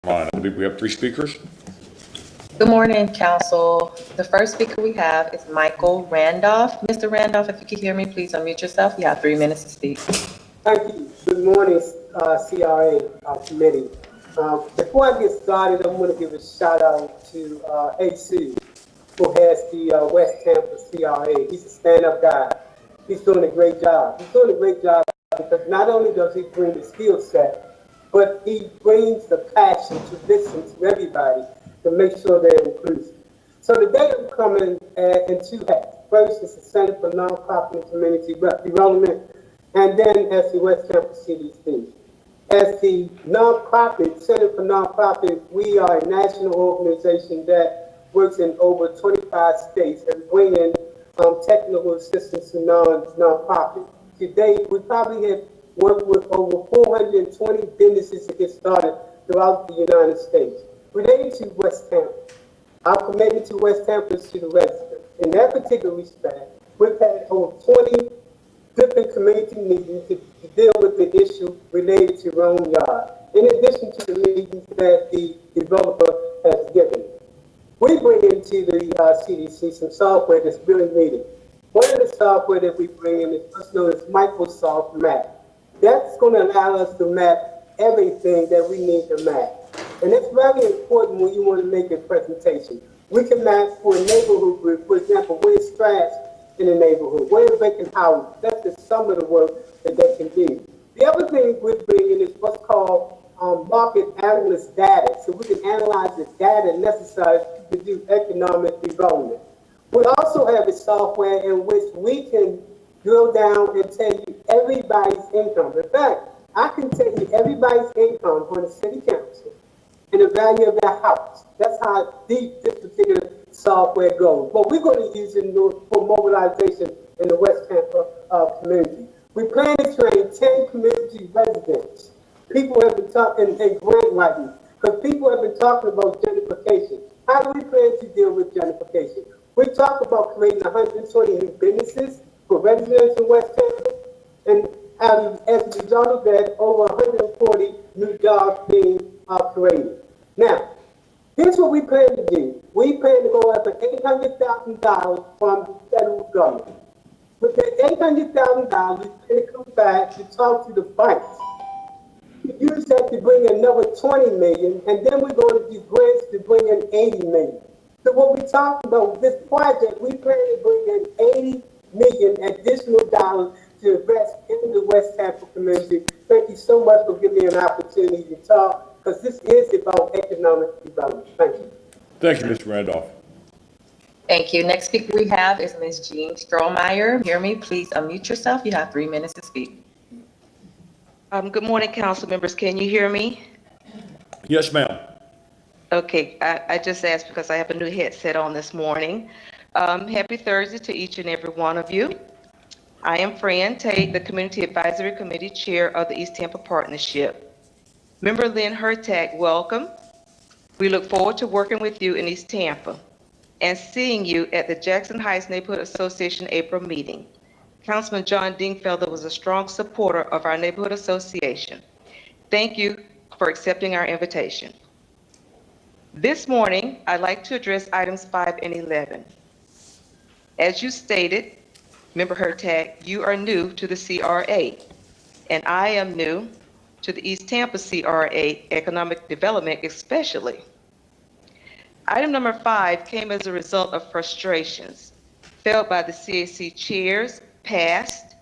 I believe we have 3 speakers. Good morning, Council. The first speaker we have is Michael Randolph. Mr. Randolph, if you can hear me, please unmute yourself. You have 3 minutes to speak. Thank you. Good morning, CRA committee. Before I get started, I'm going to give a shout out to AC, who has the West Tampa CRA. He's a stand-up guy. He's doing a great job. He's doing a great job because not only does he bring the skill set, but he brings the passion to listen to everybody to make sure they're inclusive. So today I'm coming in 2 hats. First is the Center for Nonprofit and Community Development, and then as the West Tampa CDC. As the nonprofit, Center for Nonprofit, we are a national organization that works in over 25 states and bring in technical assistance to nonprofit. Today, we probably have worked with over 420 businesses to get started throughout the United States. Related to West Tampa, our commitment to West Tampa is to the residents. In that particular respect, we've had over 20 different community meetings to deal with the issue related to your own yard, in addition to the meetings that the developer has given. We bring into the CDC some software that's really needed. One of the software that we bring in is what's known as Microsoft Map. That's going to allow us to map everything that we need to map. And it's very important when you want to make a presentation. We can map for a neighborhood group, for example, where's trash in the neighborhood, where's vacant houses. That's just some of the work that they can do. The other thing we're bringing is what's called market analyst data, so we can analyze the data necessary to do economic development. We also have a software in which we can drill down and tell you everybody's income. In fact, I can tell you everybody's income on the city council and the value of their house. That's how deep this particular software goes. But we're going to use it for mobilization in the West Tampa community. We plan to train 10 community residents. People have been talking and grant writing, because people have been talking about gentrification. How do we plan to deal with gentrification? We talk about creating 120 new businesses for residents in West Tampa, and as a result of that, over 140 new jobs being created. Now, here's what we plan to do. We plan to go after $800,000 from the federal government. With that $800,000, we plan to come back to talk to the banks. We use that to bring another $20 million, and then we're going to do grants to bring in $80 million. So what we talked about with this project, we plan to bring in $80 million additional dollars to invest in the West Tampa community. Thank you so much for giving me an opportunity to talk, because this is about economic development. Thank you. Thank you, Mr. Randolph. Thank you. Next speaker we have is Ms. Jean Strohmeyer. Hear me? Please unmute yourself. You have 3 minutes to speak. Good morning, council members. Can you hear me? Yes, ma'am. Okay, I just asked because I have a new headset on this morning. Happy Thursday to each and every one of you. I am Fran Tate, the Community Advisory Committee Chair of the East Tampa Partnership. Member Lynn Hertag, welcome. We look forward to working with you in East Tampa and seeing you at the Jackson Heights Neighborhood Association April meeting. Councilman John Dingfelder was a strong supporter of our neighborhood association. Thank you for accepting our invitation. This morning, I'd like to address items 5 and 11. As you stated, Member Hertag, you are new to the CRA, and I am new to the East Tampa CRA Economic Development especially. Item number 5 came as a result of frustrations felt by the CAC chairs, past,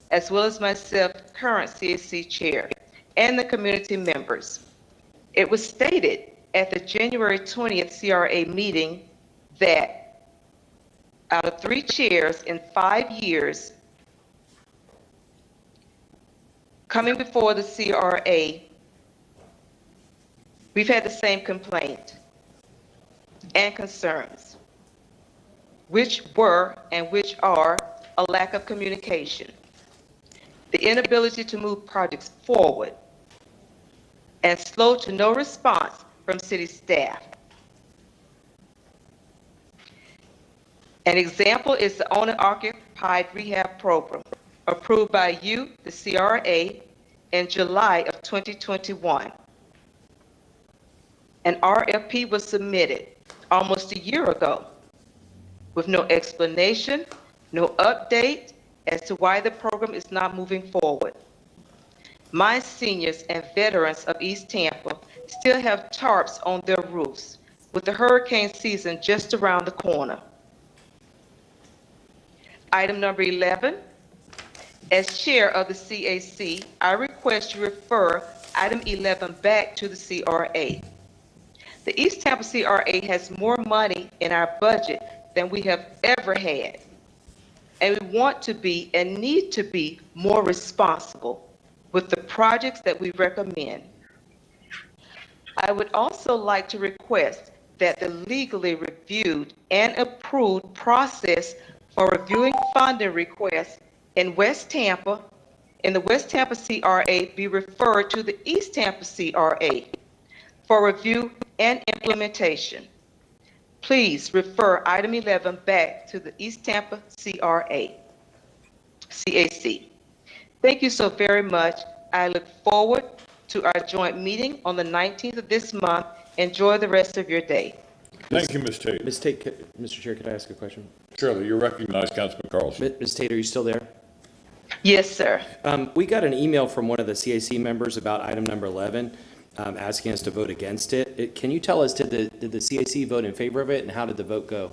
as well as myself, current CAC chair, and the community members. It was stated at the January 20th CRA meeting that out of 3 chairs in 5 years coming before the CRA, we've had the same complaint and concerns, which were and which are a lack of communication, the inability to move projects forward, and slow to no response from city staff. An example is the owner-occupied rehab program approved by you, the CRA, in July of 2021. An RFP was submitted almost a year ago with no explanation, no update as to why the program is not moving forward. My seniors and veterans of East Tampa still have tarps on their roofs with the hurricane season just around the corner. Item number 11, as chair of the CAC, I request you refer item 11 back to the CRA. The East Tampa CRA has more money in our budget than we have ever had, and we want to be and need to be more responsible with the projects that we recommend. I would also like to request that the legally reviewed and approved process for reviewing funding requests in West Tampa, in the West Tampa CRA, be referred to the East Tampa CRA for review and implementation. Please refer item 11 back to the East Tampa CRA, CAC. Thank you so very much. I look forward to our joint meeting on the 19th of this month. Enjoy the rest of your day. Thank you, Ms. Tate. Ms. Tate, Mr. Chair, could I ask a question? Surely, you're recognized, Councilman Carlson. Ms. Tate, are you still there? Yes, sir. We got an email from one of the CAC members about item number 11, asking us to vote against it. Can you tell us, did the CAC vote in favor of it, and how did the vote go?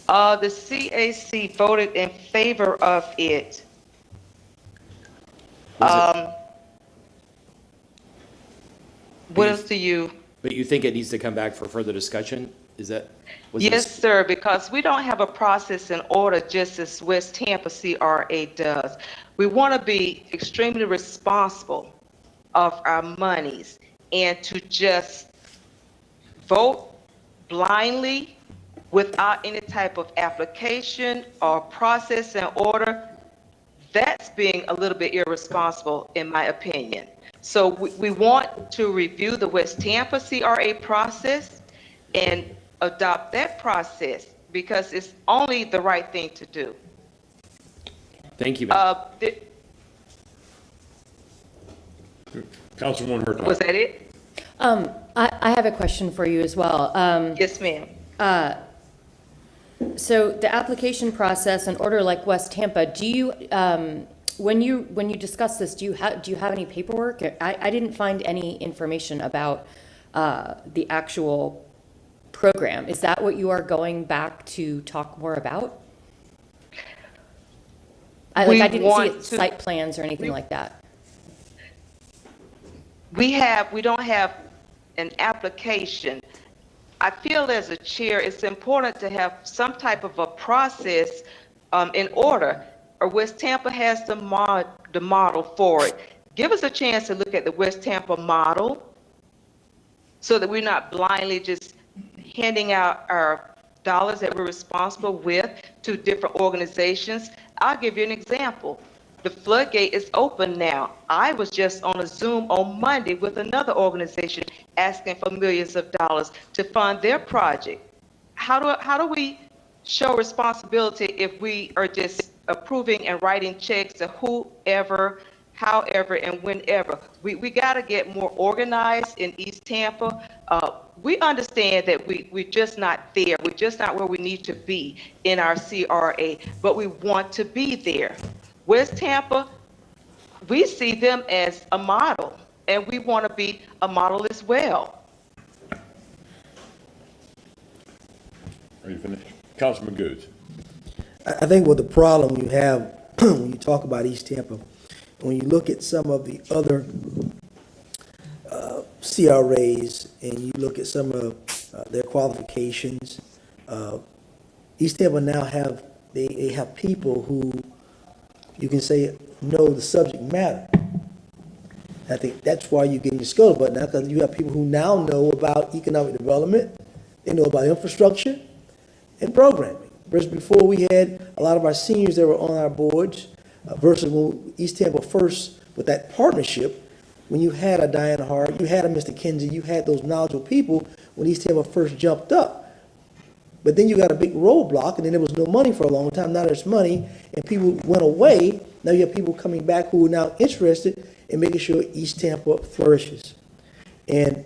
The CAC voted in favor of it. What else do you? But you think it needs to come back for further discussion? Is that? Yes, sir, because we don't have a process in order just as West Tampa CRA does. We want to be extremely responsible of our monies, and to just vote blindly without any type of application or process in order, that's being a little bit irresponsible in my opinion. So we want to review the West Tampa CRA process and adopt that process because it's only the right thing to do. Thank you, ma'am. Councilwoman Hurtado. Was that it? I have a question for you as well. Yes, ma'am. So the application process, in order like West Tampa, do you, when you discuss this, do you have any paperwork? I didn't find any information about the actual program. Is that what you are going back to talk more about? I didn't see site plans or anything like that. We don't have an application. I feel as a chair, it's important to have some type of a process in order. Or West Tampa has the model for it. Give us a chance to look at the West Tampa model so that we're not blindly just handing out our dollars that we're responsible with to different organizations. I'll give you an example. The floodgate is open now. I was just on a Zoom on Monday with another organization asking for millions of dollars to fund their project. How do we show responsibility if we are just approving and writing checks to whoever, however, and whenever? We got to get more organized in East Tampa. We understand that we're just not there. We're just not where we need to be in our CRA, but we want to be there. West Tampa, we see them as a model, and we want to be a model as well. Are you finished? Councilman Goods. I think what the problem you have when you talk about East Tampa, when you look at some of the other CRAs and you look at some of their qualifications, East Tampa now they have people who you can say know the subject matter. I think that's why you're getting your skull button now, because you have people who now know about economic development, they know about infrastructure and programming. Versus before, we had a lot of our seniors that were on our boards, versus when East Tampa first, with that partnership, when you had a Diana Hart, you had a Mr. Kinsey, you had those knowledgeable people when East Tampa first jumped up. But then you got a big roadblock, and then there was no money for a long time. Now there's money, and people went away. Now you have people coming back who are now interested in making sure East Tampa flourishes. And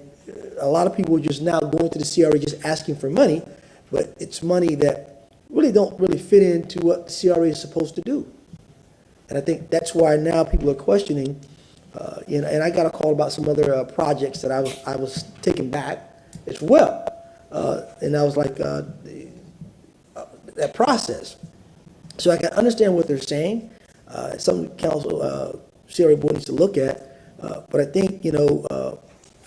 a lot of people are just now going to the CRA just asking for money, but it's money that really don't really fit into what the CRA is supposed to do. And I think that's why now people are questioning, and I got a call about some other projects that I was taking back as well. And I was like, that process. So I can understand what they're saying. Some council, CRA board needs to look at. But I think,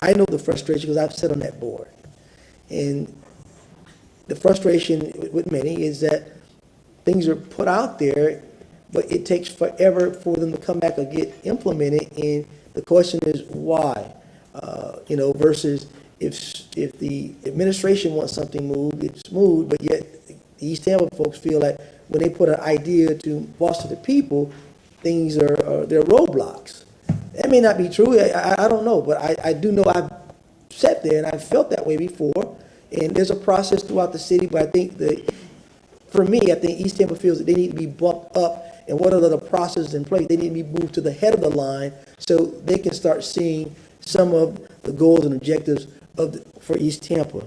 I know the frustration because I've sat on that board. And the frustration with many is that things are put out there, but it takes forever for them to come back or get implemented. And the question is why? Versus if the administration wants something moved, it's moved, but yet the East Tampa folks feel like when they put an idea to foster the people, things are there are roadblocks. That may not be true. I don't know, but I do know I've sat there and I've felt that way before. And there's a process throughout the city, but I think for me, I think East Tampa feels that they need to be bumped up. And what are the processes in place? They need to be moved to the head of the line so they can start seeing some of the goals and objectives for East Tampa.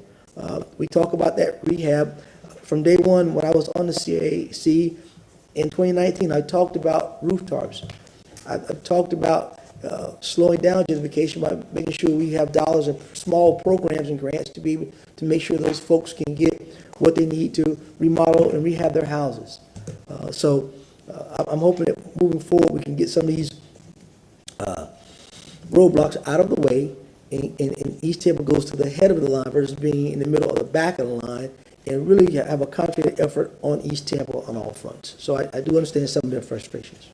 We talk about that rehab. From day one, when I was on the CAC in 2019, I talked about roof tarps. I talked about slowing down gentrification by making sure we have dollars in small programs and grants to be able to make sure those folks can get what they need to remodel and rehab their houses. I'm hoping that moving forward, we can get some of these roadblocks out of the way, and East Tampa goes to the head of the line versus being in the middle or the back of the line, and really have a concentrated effort on East Tampa on all fronts. So I do understand some of their frustrations.